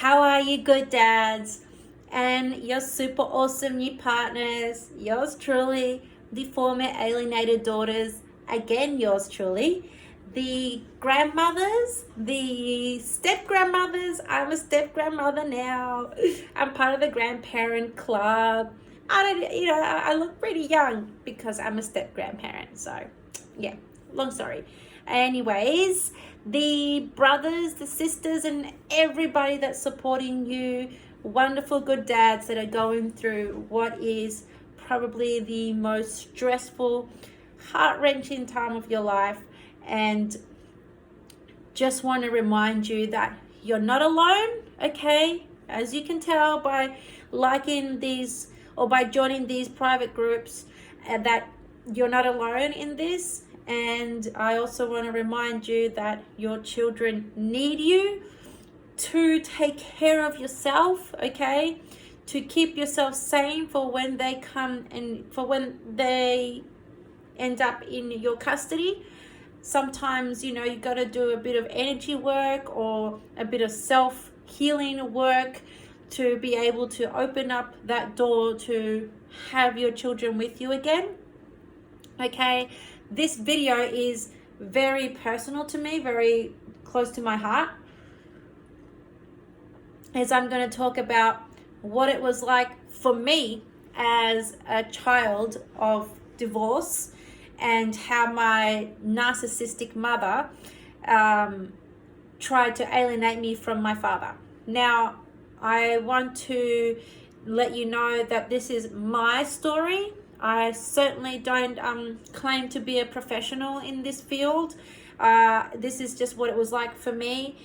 How are you, good dads and your super awesome new partners? Yours truly, the former alienated daughters, again yours truly, the grandmothers, the step grandmothers. I'm a step grandmother now. I'm part of the grandparent club. I look pretty young because I'm a step grandparent. So yeah, long story. Anyways, the brothers, the sisters, and everybody that's supporting you, wonderful good dads that are going through what is probably the most stressful, heart-wrenching time of your life. And just want to remind you that you're not alone, okay? As you can tell by liking these or by joining these private groups, that you're not alone in this. And I also want to remind you that your children need you to take care of yourself, okay? To keep yourself sane for when they come and for when they end up in your custody. Sometimes, you got to do a bit of energy work or a bit of self-healing work to be able to open up that door to have your children with you again. Okay, this video is very personal to me, very close to my heart, as I'm going to talk about what it was like for me as a child of divorce and how my narcissistic mother tried to alienate me from my father. Now, I want to let you know that this is my story. I certainly don't claim to be a professional in this field. This is just what it was like for me.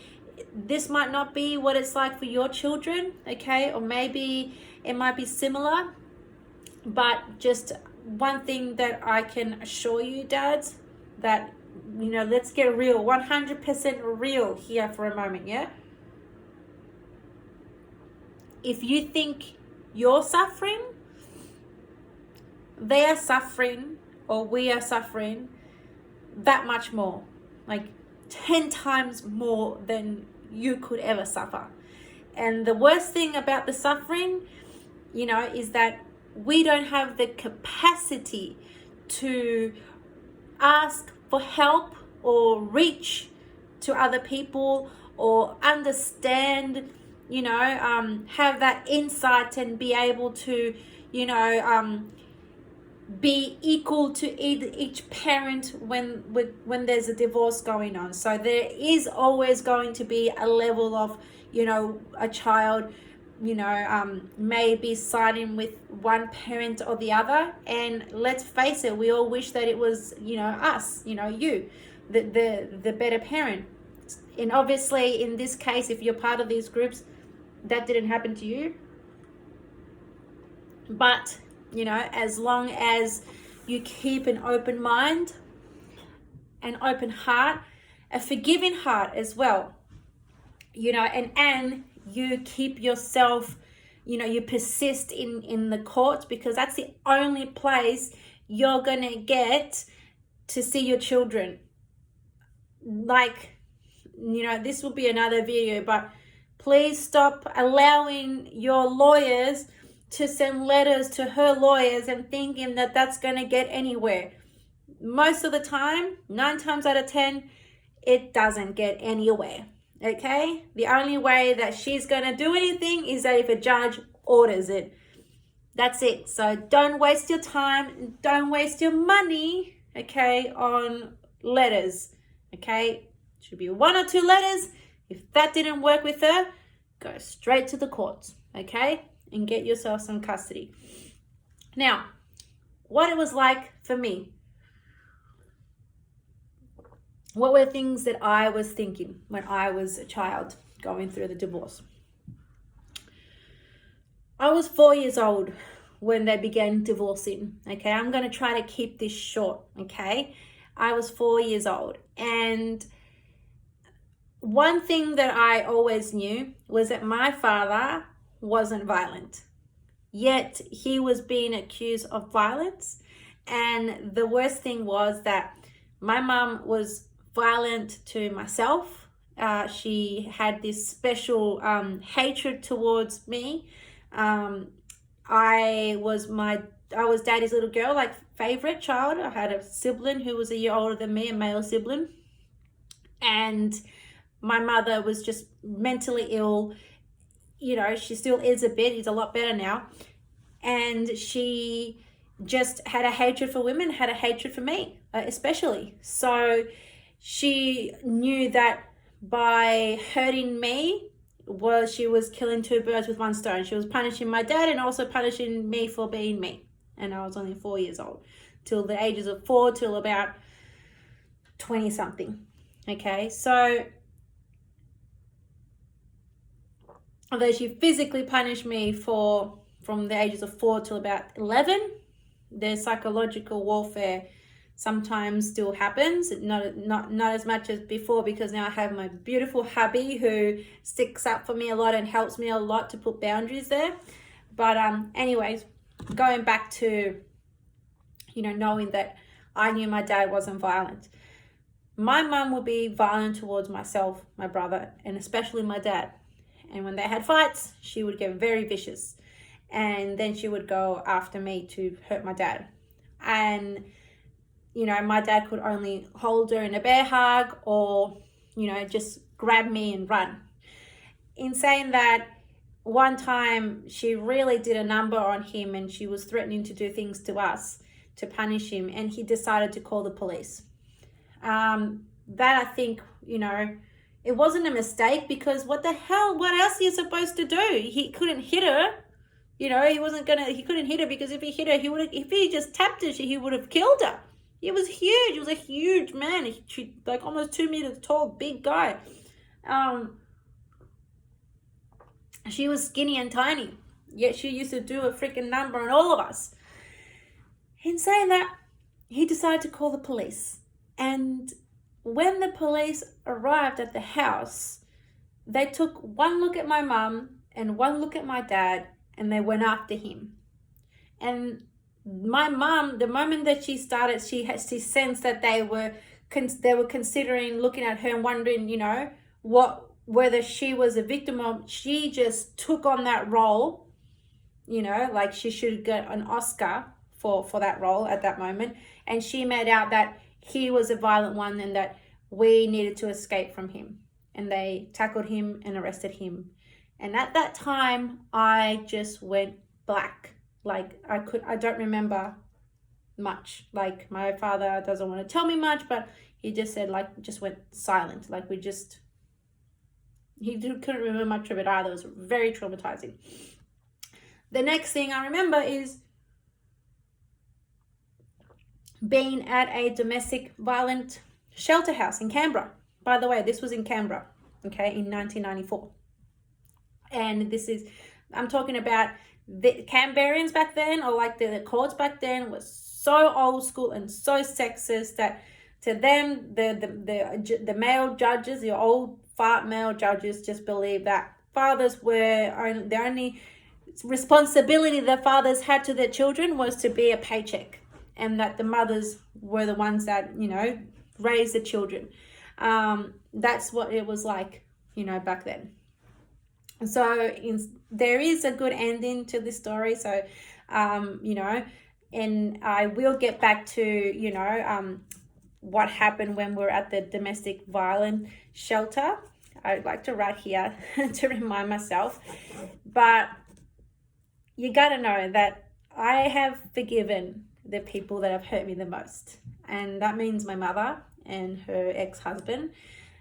This might not be what it's like for your children, okay? Or maybe it might be similar, but just one thing that I can assure you, dads, that, let's get real, 100% real here for a moment, yeah? If you think you're suffering, they are suffering, or we are suffering that much more, like 10 times more than you could ever suffer. And the worst thing about the suffering, is that we don't have the capacity to ask for help or reach to other people or understand, have that insight and be able to, be equal to each parent when there's a divorce going on. So there is always going to be a level of, a child, may be siding with one parent or the other. And let's face it, we all wish that it was, us, you, the better parent. And obviously in this case, if you're part of these groups, that didn't happen to you. But as long as you keep an open mind, an open heart, a forgiving heart as well, and you keep yourself, you persist in the courts, because that's the only place you're going to get to see your children. Like, this will be another video, but please stop allowing your lawyers to send letters to her lawyers and thinking that that's going to get anywhere. Most of the time, 9 times out of 10, it doesn't get anywhere, okay? The only way that she's going to do anything is that if a judge orders it. That's it. So don't waste your time, don't waste your money, okay, on letters, okay? Should be 1 or 2 letters. If that didn't work with her, go straight to the courts, okay? And get yourself some custody. Now, what it was like for me. What were things that I was thinking when I was a child going through the divorce? I was 4 years old when they began divorcing, okay? I'm going to try to keep this short, okay? I was 4 years old. And one thing that I always knew was that my father wasn't violent, yet he was being accused of violence. And the worst thing was that my mom was violent to myself She had this special hatred towards me. I was daddy's little girl, like favorite child. I had a sibling who was a year older than me, a male sibling. And my mother was just mentally ill. You know, she still is a bit, he's a lot better now. And she just had a hatred for women, had a hatred for me, especially. So she knew that by hurting me, she was killing two birds with one stone. She was punishing my dad and also punishing me for being me. And I was only 4 years old, till the ages of 4 till about 20 something. Okay, so although she physically punished me from the ages of 4 till about 11, the psychological warfare sometimes still happens, not as much as before, because now I have my beautiful hubby who sticks up for me a lot and helps me a lot to put boundaries there. But anyways, going back to, you know, knowing that I knew my dad wasn't violent. My mum would be violent towards myself, my brother, and especially my dad. And when they had fights, she would get very vicious. And then she would go after me to hurt my dad. And, you know, my dad could only hold her in a bear hug or, you know, just grab me and run. In saying that, one time she really did a number on him and she was threatening to do things to us to punish him, and he decided to call the police. That, I think, you know, it wasn't a mistake, because what the hell, what else are you supposed to do? He couldn't hit her. You know, he couldn't hit her, because if he hit her, if he just tapped her, he would have killed her. He was huge. He was a huge man. He like almost 2 meters tall, big guy. She was skinny and tiny, yet she used to do a freaking number on all of us. In saying that, he decided to call the police. And when the police arrived at the house, they took one look at my mum and one look at my dad, and they went after him. And my mum, the moment that she started, she sensed that they were considering looking at her and wondering, you know, whether she was a victim or she just took on that role, you know, like she should get an Oscar for that role at that moment. And she made out that he was a violent one and that we needed to escape from him. And they tackled him and arrested him. And at that time, I just went black. Like I don't remember much. Like my father doesn't want to tell me much, but he just said, like, just went silent. Like he couldn't remember much of it either. It was very traumatizing. The next thing I remember is being at a domestic violent shelter house in Canberra. By the way, this was in Canberra, okay, in 1994. And I'm talking about the Canberrians back then, or like the courts back then, was so old school and so sexist that to them, the male judges, the old fart male judges, just believed that fathers were the only responsibility that fathers had to their children was to be a paycheck, and that the mothers were the ones that, you know, raised the children. That's what it was like, you know, back then. So there is a good ending to this story. So, you know, and I will get back to, you know, what happened when we're at the domestic violence shelter. I'd like to write here to remind myself. But you got to know that I have forgiven the people that have hurt me the most. And that means my mother and her ex-husband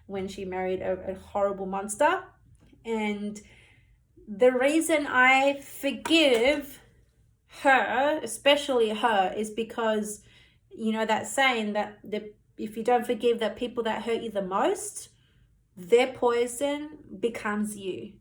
when she married a horrible monster. And the reason I forgive her, especially her, is because, you know, that saying that if you don't forgive the people that hurt you the most, their poison becomes you.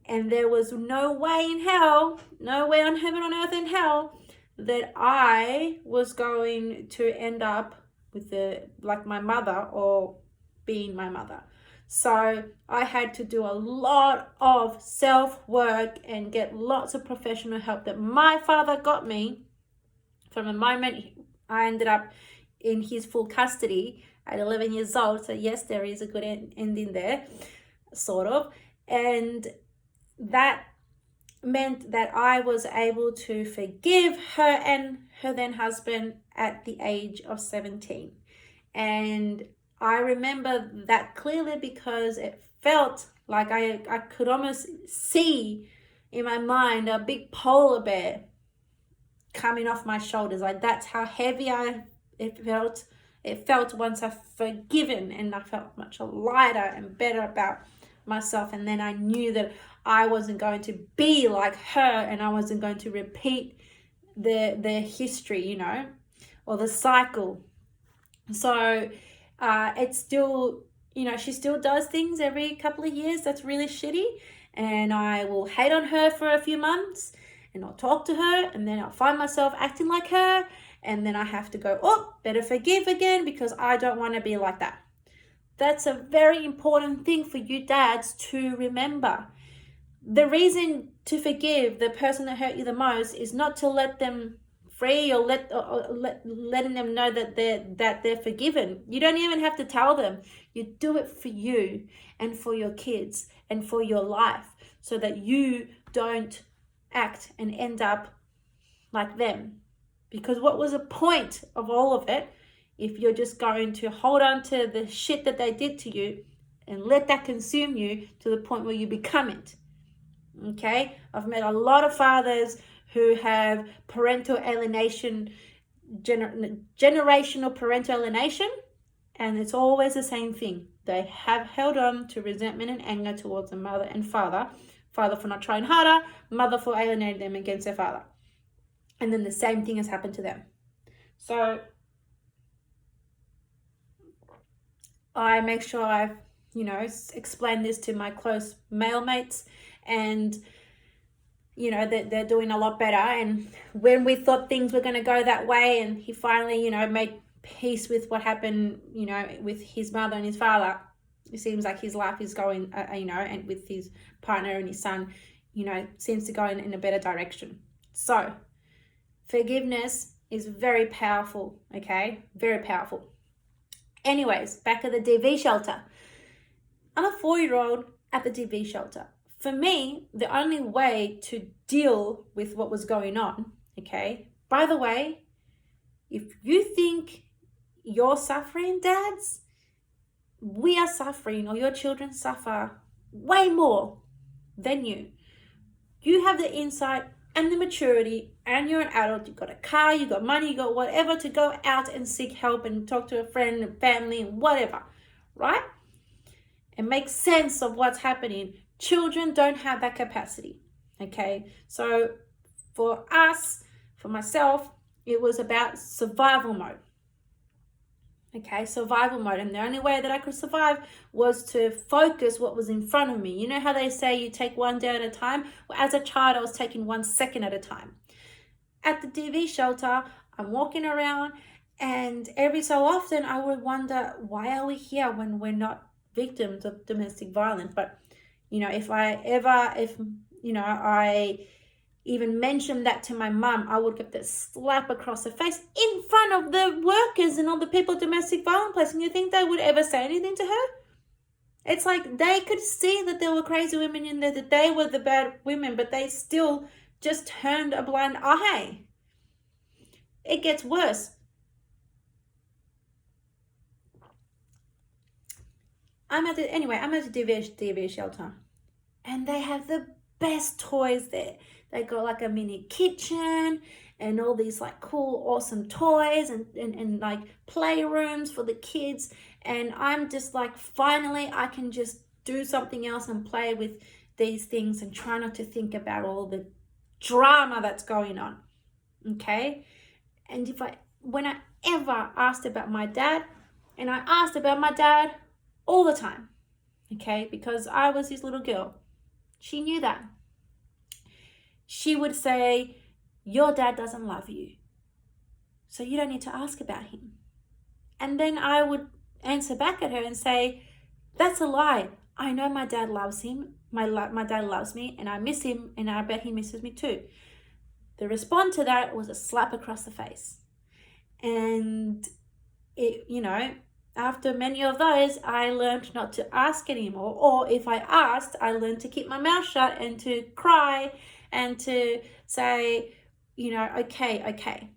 And there was no way in hell, no way on heaven, on earth, in hell, that I was going to end up with like my mother or being my mother. So I had to do a lot of self-work and get lots of professional help that my father got me from the moment I ended up in his full custody at 11 years old. So yes, there is a good ending there, sort of. And that meant that I was able to forgive her and her then husband at the age of 17. And I remember that clearly because it felt like I could almost see in my mind a big polar bear coming off my shoulders. Like, that's how heavy it felt once I've forgiven, and I felt much lighter and better about myself. And then I knew that I wasn't going to be like her, and I wasn't going to repeat the history, you know, or the cycle. So it's still, you know, she still does things every couple of years that's really shitty, and I will hate on her for a few months, and I'll talk to her, and then I'll find myself acting like her, and then I have to go, oh, better forgive again, because I don't want to be like that. That's a very important thing for you dads to remember. The reason to forgive the person that hurt you the most is not to let them free or letting them know that they're forgiven. You don't even have to tell them. You do it for you and for your kids and for your life, so that you don't act and end up like them. Because what was the point of all of it if you're just going to hold on to the shit that they did to you and let that consume you to the point where you become it? Okay, I've met a lot of fathers who have parental alienation, generational parental alienation, and it's always the same thing. They have held on to resentment and anger towards the mother and father for not trying harder, mother for alienating them against their father. And then the same thing has happened to them. So I make sure I've, you know, explained this to my close male mates, and you know, that they're doing a lot better. And when we thought things were going to go that way, and he finally, you know, made peace with what happened, you know, with his mother and his father, it seems like his life is going, you know, and with his partner and his son, you know, seems to go in a better direction. So forgiveness is very powerful, okay? Very powerful. Anyways, back at the DV shelter. I'm a 4-year-old at the DV shelter. For me, the only way to deal with what was going on, okay? By the way, if you think you're suffering, dads, we are suffering, or your children suffer way more than you. You have the insight and the maturity, and you're an adult. You've got a car, you've got money, you've got whatever to go out and seek help and talk to a friend and family and whatever, right? And make sense of what's happening. Children don't have that capacity, okay? So for us, for myself, it was about survival mode. Okay, survival mode. And the only way that I could survive was to focus what was in front of me. You know how they say you take one day at a time? Well, as a child, I was taking 1 second at a time. At the DV shelter, I'm walking around, and every so often I would wonder, why are we here when we're not victims of domestic violence? But, you know, if you know, I even mentioned that to my mum, I would get that slap across the face in front of the workers and all the people at domestic violence place. And you think they would ever say anything to her? It's like they could see that there were crazy women in there, that they were the bad women, but they still just turned a blind eye. It gets worse. I'm at the DV shelter, and they have the best toys there. They got like a mini kitchen and all these like cool, awesome toys and like playrooms for the kids. And I'm just like, finally, I can just do something else and play with these things and try not to think about all the drama that's going on. Okay. And when I ever asked about my dad, and I asked about my dad all the time, okay, because I was his little girl, she knew that. She would say, your dad doesn't love you, so you don't need to ask about him. And then I would answer back at her and say, that's a lie. I know my dad loves him. My dad loves me, and I miss him, and I bet he misses me too. The response to that was a slap across the face. And it, you know, after many of those, I learned not to ask anymore. Or if I asked, I learned to keep my mouth shut and to cry and to say, okay.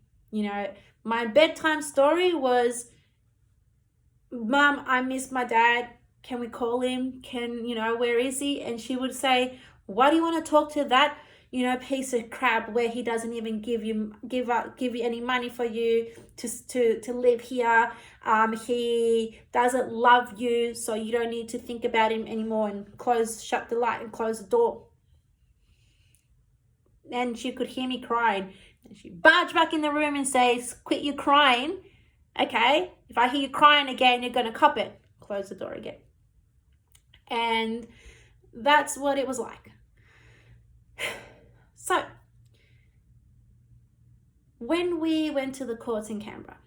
My bedtime story was, Mom, I miss my dad. Can we call him? Where is he? And she would say, why do you want to talk to that, piece of crap where he doesn't even give you any money for you to live here. He doesn't love you, so you don't need to think about him anymore, and shut the light and close the door. And she could hear me crying. And she'd barge back in the room and say, quit your crying. Okay, if I hear you crying again, you're going to cop it. Close the door again. And that's what it was like. So, when we went to the courts in Canberra,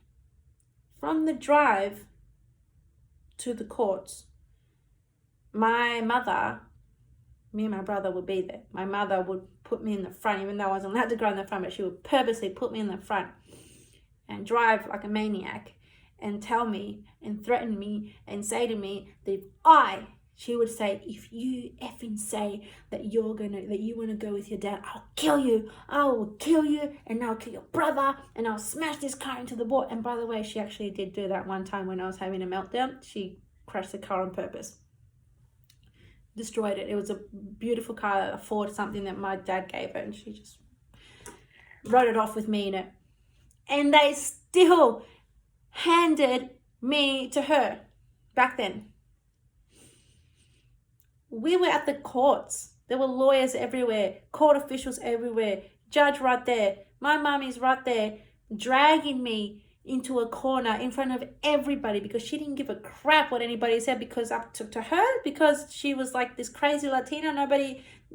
from the drive to the courts, my mother, me and my brother would be there. My mother would put me in the front, even though I wasn't allowed to go in the front, but she would purposely put me in the front and drive like a maniac and tell me and threaten me and say to me that she would say, if you effing say that you want to go with your dad, I'll kill you. I will kill you, and I'll kill your brother, and I'll smash this car into the wall. And by the way, she actually did do that one time when I was having a meltdown. She crashed the car on purpose. Destroyed it. It was a beautiful car, a Ford something that my dad gave her, and she just wrote it off with me in it. And they still handed me to her back then. We were at the courts. There were lawyers everywhere, court officials everywhere, judge right there. My mummy's right there, dragging me into a corner in front of everybody because she didn't give a crap what anybody said, because up to her, because she was like this crazy Latina.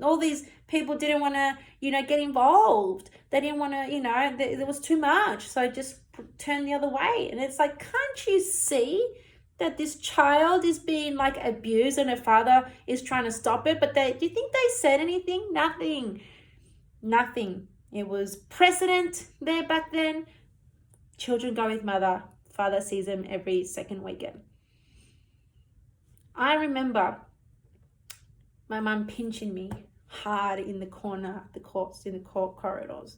All these people didn't want to, get involved. They didn't want to, there was too much. So just turn the other way. And it's like, can't you see that this child is being like abused and her father is trying to stop it? But do you think they said anything? Nothing. It was precedent there back then. Children go with mother. Father sees them every second weekend. I remember my mum pinching me hard in the corner of the courts, in the court corridors,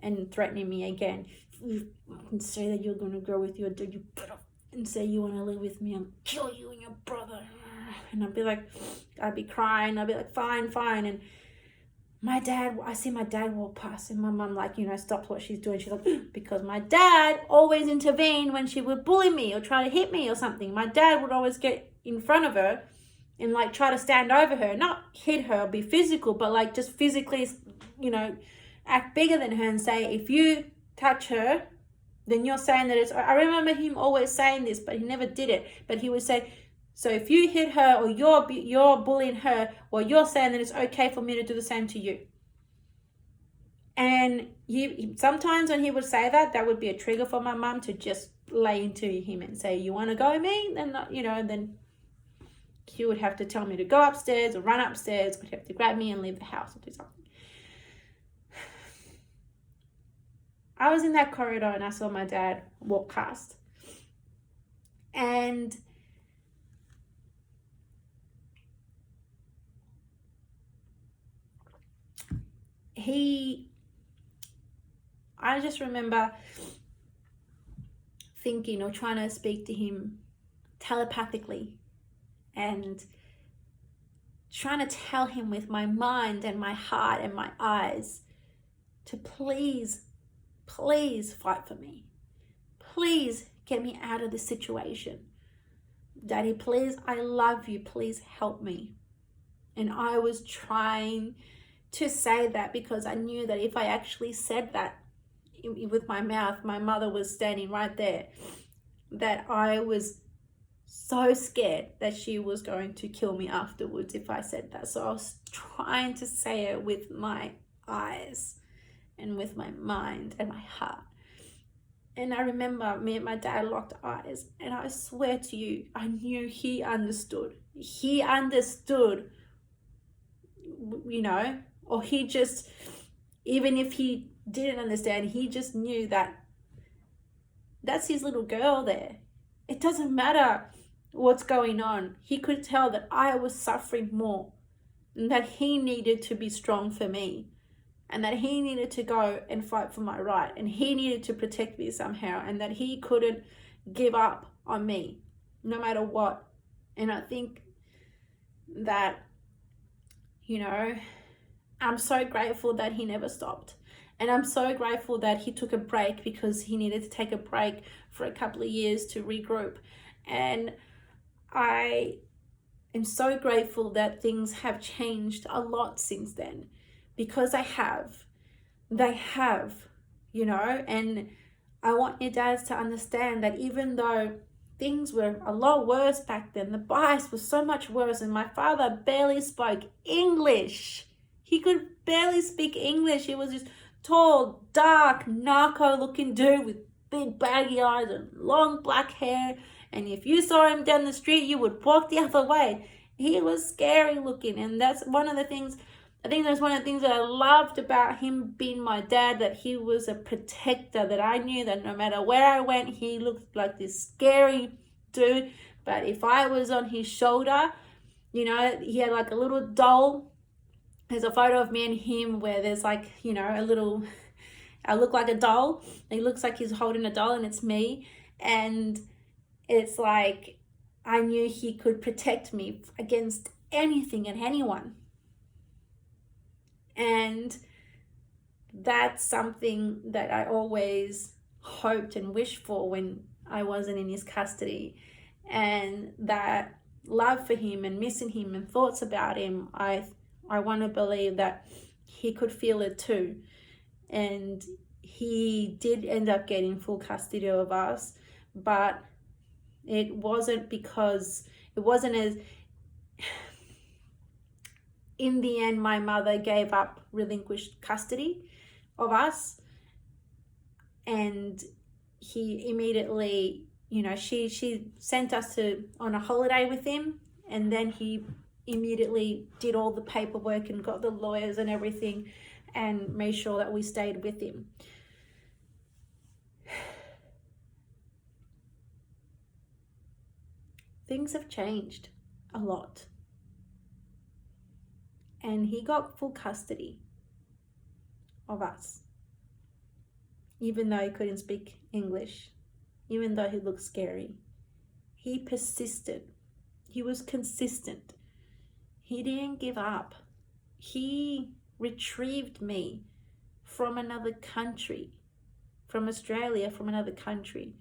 and threatening me again. You can say that you're going to go with your dad, you better, and say you want to live with me, I'll kill you and your brother. And I'd be crying. I'd be like, fine. And I see my dad walk past, and my mum stops what she's doing. She's like, because my dad always intervened when she would bully me or try to hit me or something. My dad would always get in front of her and try to stand over her, not hit her or be physical, but just physically, act bigger than her and say, if you touch her, then you're saying that it's, I remember him always saying this, but he never did it. But he would say, so if you hit her or you're bullying her, well, you're saying that it's okay for me to do the same to you. And sometimes when he would say that, that would be a trigger for my mum to just lay into him and say, you want to go with me? Then, then he would have to tell me to go upstairs or run upstairs, would have to grab me and leave the house or do something. I was in that corridor and I saw my dad walk past. And I just remember thinking or trying to speak to him telepathically and trying to tell him with my mind and my heart and my eyes to please fight for me. Please get me out of this situation. Daddy, please, I love you. Please help me. And I was trying to say that because I knew that if I actually said that with my mouth, my mother was standing right there, that I was so scared that she was going to kill me afterwards if I said that. So I was trying to say it with my eyes and with my mind and my heart. And I remember me and my dad locked eyes, and I swear to you, I knew he understood. He understood, or he just, even if he didn't understand, he just knew that that's his little girl there. It doesn't matter what's going on. He could tell that I was suffering more and that he needed to be strong for me and that he needed to go and fight for my right and he needed to protect me somehow and that he couldn't give up on me no matter what. And I think that, you know, I'm so grateful that he never stopped. And I'm so grateful that he took a break because he needed to take a break for a couple of years to regroup. And I am so grateful that things have changed a lot since then, because they have, you know. And I want your dads to understand that even though things were a lot worse back then, the bias was so much worse, and my father barely spoke English. He could barely speak English. He was this tall, dark, narco-looking dude with big baggy eyes and long black hair. And if you saw him down the street, you would walk the other way. He was scary looking. And that's one of the things, I think that's one of the things that I loved about him being my dad, that he was a protector, that I knew that no matter where I went, he looked like this scary dude. But if I was on his shoulder, you know, he had like a little doll. There's a photo of me and him where there's like, you know, a little, I look like a doll. He looks like he's holding a doll and it's me. And it's like, I knew he could protect me against anything and anyone. And that's something that I always hoped and wished for when I wasn't in his custody. And that love for him and missing him and thoughts about him, I want to believe that he could feel it too. And he did end up getting full custody of us, but it wasn't as, in the end, my mother gave up relinquished custody of us, and he immediately, you know, she sent us on a holiday with him, and then he immediately did all the paperwork and got the lawyers and everything and made sure that we stayed with him. Things have changed a lot. And he got full custody of us, even though he couldn't speak English, even though he looked scary. He persisted. He was consistent. He didn't give up. He retrieved me from another country, from Australia, from another country.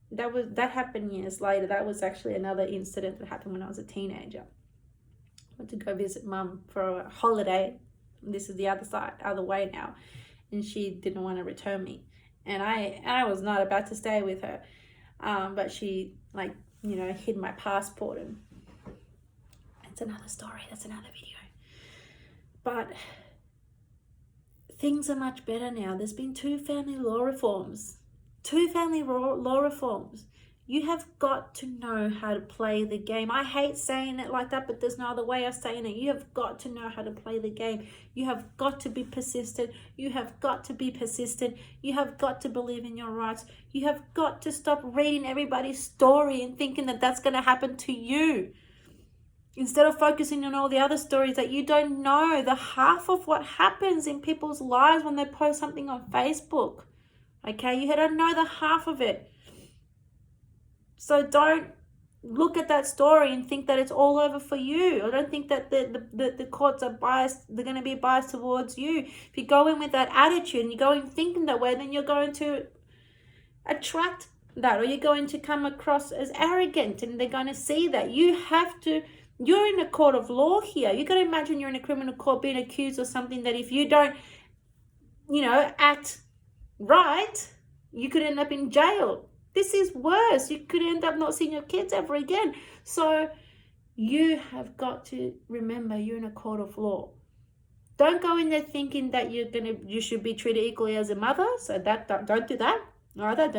That happened years later. That was actually another incident that happened when I was a teenager. I went to go visit mum for a holiday. This is the other way now. And she didn't want to return me. And I was not about to stay with her. But she, like, you know, hid my passport, and that's another story. That's another video. But things are much better now. There's been 2 family law reforms. 2 family law reforms. You have got to know how to play the game. I hate saying it like that, but there's no other way of saying it. You have got to know how to play the game. You have got to be persistent. You have got to be persistent. You have got to believe in your rights. You have got to stop reading everybody's story and thinking that that's going to happen to you, instead of focusing on all the other stories that you don't know the half of what happens in people's lives when they post something on Facebook. Okay, you don't know the half of it. So don't look at that story and think that it's all over for you. I don't think that the courts are biased. They're going to be biased towards you. If you go in with that attitude and you go in thinking that way, then you're going to attract that, or you're going to come across as arrogant, and they're going to see that. You're in a court of law here. You got to imagine you're in a criminal court being accused of something that if you don't, you know, act right, you could end up in jail. This is worse. You could end up not seeing your kids ever again. So you have got to remember you're in a court of law. Don't go in there thinking that you should be treated equally as a mother. So don't do that. Either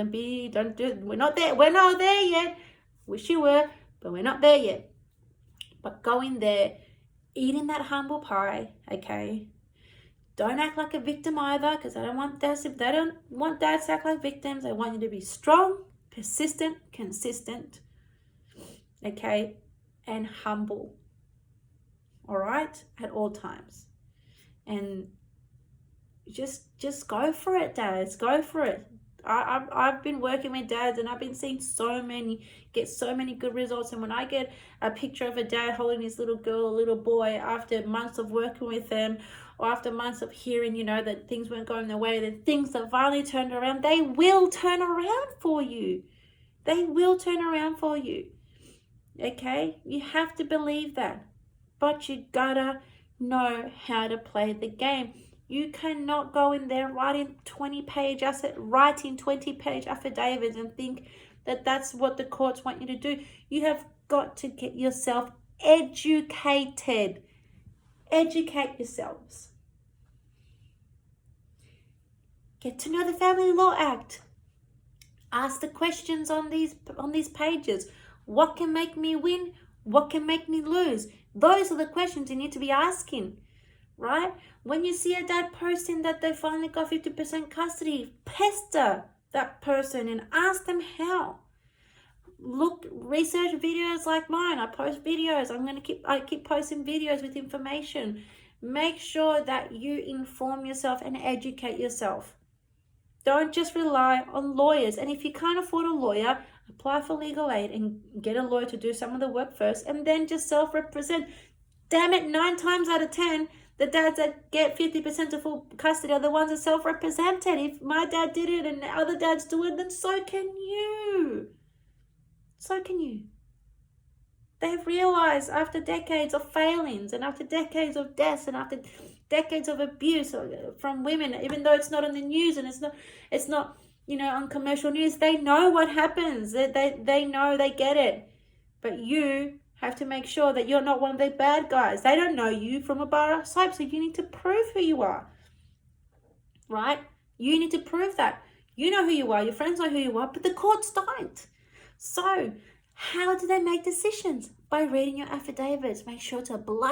we're not there yet. Wish you were, but we're not there yet. But go in there, eating that humble pie, okay? Don't act like a victim either, because they don't want dads to act like victims. They want you to be strong persistent, consistent, okay, and humble, all right, at all times. And just go for it, dads. Go for it. I've been working with dads, and I've been seeing get so many good results. And when I get a picture of a dad holding his little girl or little boy after months of working with them, or after months of hearing, that things weren't going their way, that things have finally turned around, they will turn around for you. They will turn around for you. Okay? You have to believe that. But you gotta know how to play the game. You cannot go in there writing 20-page affidavits and think that that's what the courts want you to do. You have got to get yourself educated. Educate yourselves. Get to know the Family Law Act. Ask the questions on these pages. What can make me win? What can make me lose? Those are the questions you need to be asking, right? When you see a dad posting that they finally got 50% custody, pester that person and ask them how. Research videos like mine. I post videos. I keep posting videos with information. Make sure that you inform yourself and educate yourself. Don't just rely on lawyers. And if you can't afford a lawyer, apply for legal aid and get a lawyer to do some of the work first, and then just self-represent. Damn it, 9 times out of 10, the dads that get 50% of full custody are the ones that self-represented. If my dad did it and other dads do it, then so can you. So can you. They've realized after decades of failings and after decades of deaths and after decades of abuse from women, even though it's not on the news and it's not on commercial news, they know what happens. They know, they get it. But you have to make sure that you're not one of the bad guys. They don't know you from a bar of soap, so you need to prove who you are. Right? You need to prove that. You know who you are, your friends know who you are, but the courts don't. So, how do they make decisions? By reading your affidavits. Make sure to